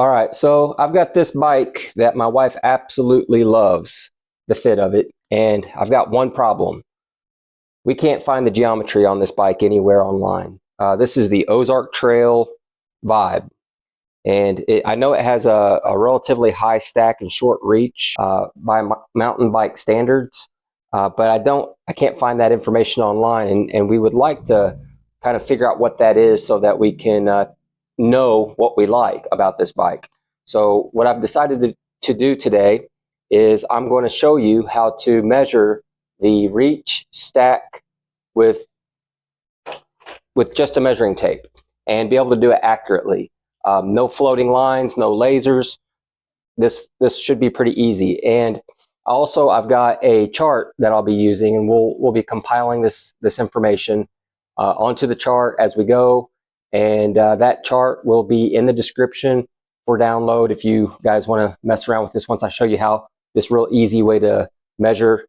All right, so I've got this bike that my wife absolutely loves the fit of it, and I've got one problem. We can't find the geometry on this bike anywhere online. This is the Ozark Trail Vibe, and I know it has a relatively high stack and short reach by mountain bike standards, but I can't find that information online, and we would like to kind of figure out what that is so that we can know what we like about this bike. So what I've decided to do today is I'm going to show you how to measure the reach stack with just a measuring tape and be able to do it accurately. No floating lines, no lasers. This should be pretty easy. And also I've got a chart that I'll be using, and we'll be compiling this information onto the chart as we go. And that chart will be in the description for download if you guys want to mess around with this once I show you how this real easy way to measure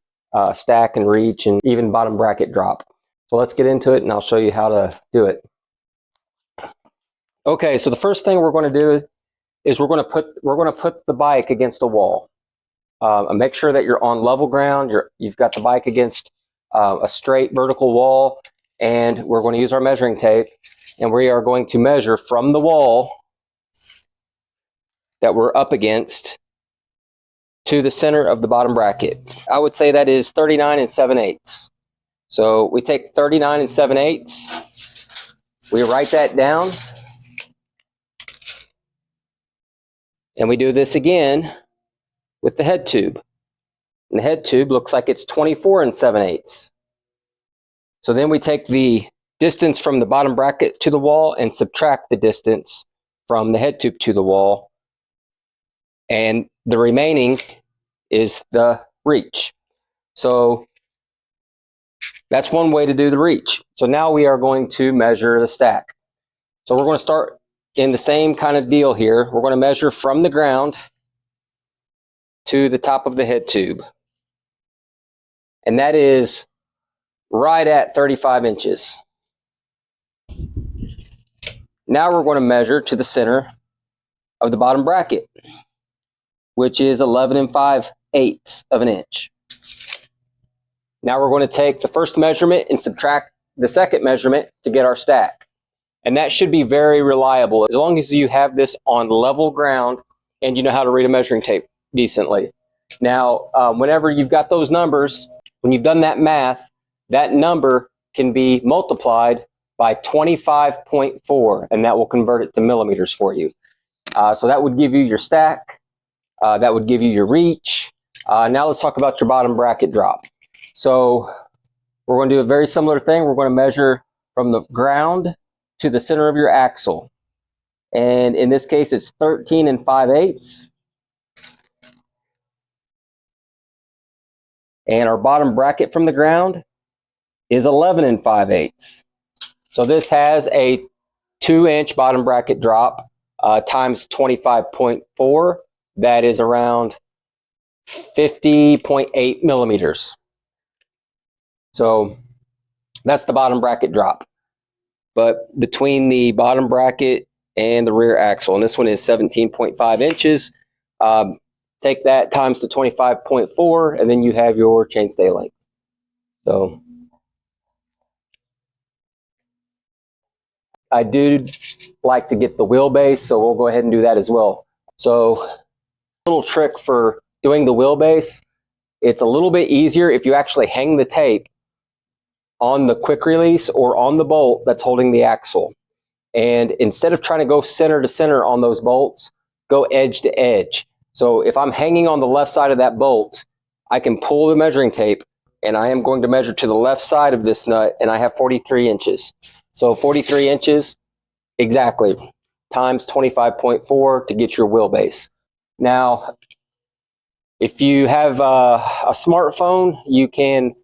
stack and reach and even bottom bracket drop. So let's get into it and I'll show you how to do it. Okay, so the first thing we're going to do is we're going to put the bike against a wall. Make sure that you're on level ground. You've got the bike against a straight vertical wall, and we're going to use our measuring tape, and we are going to measure from the wall that we're up against to the center of the bottom bracket. I would say that is 39 7/8. So we take 39 7/8, we write that down, and we do this again with the head tube. And the head tube looks like it's 24 7/8. So then we take the distance from the bottom bracket to the wall and subtract the distance from the head tube to the wall. And the remaining is the reach. So that's one way to do the reach. So now we are going to measure the stack. So we're going to start in the same kind of deal here. We're going to measure from the ground to the top of the head tube. And that is right at 35 inches. Now we're going to measure to the center of the bottom bracket, which is 11 5/8 of an inch. Now we're going to take the first measurement and subtract the second measurement to get our stack. And that should be very reliable as long as you have this on level ground and you know how to read a measuring tape decently. Now, whenever you've got those numbers, when you've done that math, that number can be multiplied by 25.4, and that will convert it to millimeters for you. So that would give you your stack. That would give you your reach. Now let's talk about your bottom bracket drop. So we're going to do a very similar thing. We're going to measure from the ground to the center of your axle. And in this case, it's 13 5/8. And our bottom bracket from the ground is 11 5/8. So this has a 2-inch bottom bracket drop times 25.4. That is around 50.8 millimeters. So that's the bottom bracket drop. But between the bottom bracket and the rear axle, and this one is 17.5 inches, take that times the 25.4, and then you have your chainstay length. So I do like to get the wheelbase, so we'll go ahead and do that as well. So a little trick for doing the wheelbase, it's a little bit easier if you actually hang the tape on the quick release or on the bolt that's holding the axle. And instead of trying to go center to center on those bolts, go edge to edge. So if I'm hanging on the left side of that bolt, I can pull the measuring tape, and I am going to measure to the left side of this nut, and I have 43 inches. So 43 inches exactly times 25.4 to get your wheelbase. Now, if you have a smartphone, you can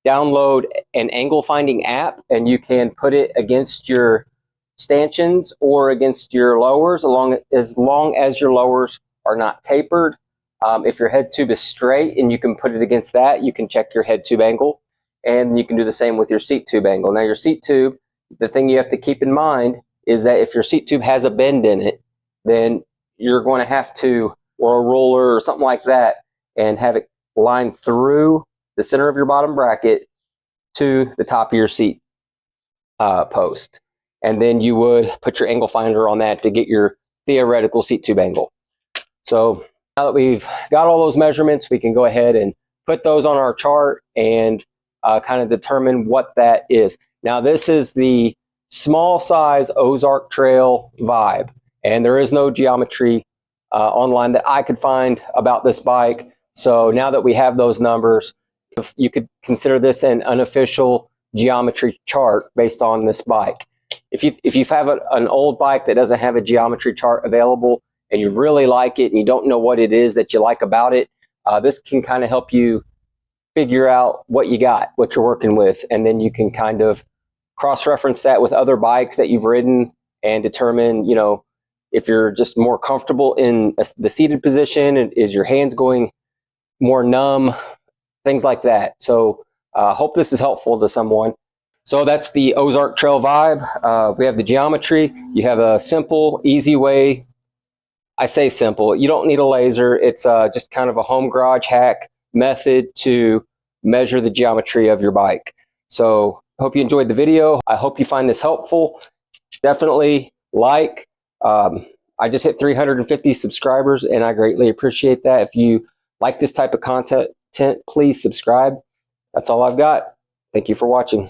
download an angle finding app, and you can put it against your stanchions or against your lowers, as long as your lowers are not tapered. If your head tube is straight and you can put it against that, you can check your head tube angle, and you can do the same with your seat tube angle. Now your seat tube, the thing you have to keep in mind is that if your seat tube has a bend in it, then you're going to have to, or a roller or something like that, and have it line through the center of your bottom bracket to the top of your seat post. And then you would put your angle finder on that to get your theoretical seat tube angle. So now that we've got all those measurements, we can go ahead and put those on our chart and kind of determine what that is. Now this is the small size Ozark Trail Vibe, and there is no geometry online that I could find about this bike. So now that we have those numbers, you could consider this an unofficial geometry chart based on this bike. If you have an old bike that doesn't have a geometry chart available and you really like it and you don't know what it is that you like about it, this can kind of help you figure out what you got, what you're working with, and then you can kind of cross-reference that with other bikes that you've ridden and determine, you know, if you're just more comfortable in the seated position, is your hands going more numb, things like that. So hope this is helpful to someone. So that's the Ozark Trail Vibe. We have the geometry. You have a simple, easy way. I say simple. You don't need a laser. It's just kind of a home garage hack method to measure the geometry of your bike. So hope you enjoyed the video. I hope you find this helpful. Definitely like. I just hit 350 subscribers, and I greatly appreciate that. If you like this type of content, please subscribe. That's all I've got. Thank you for watching.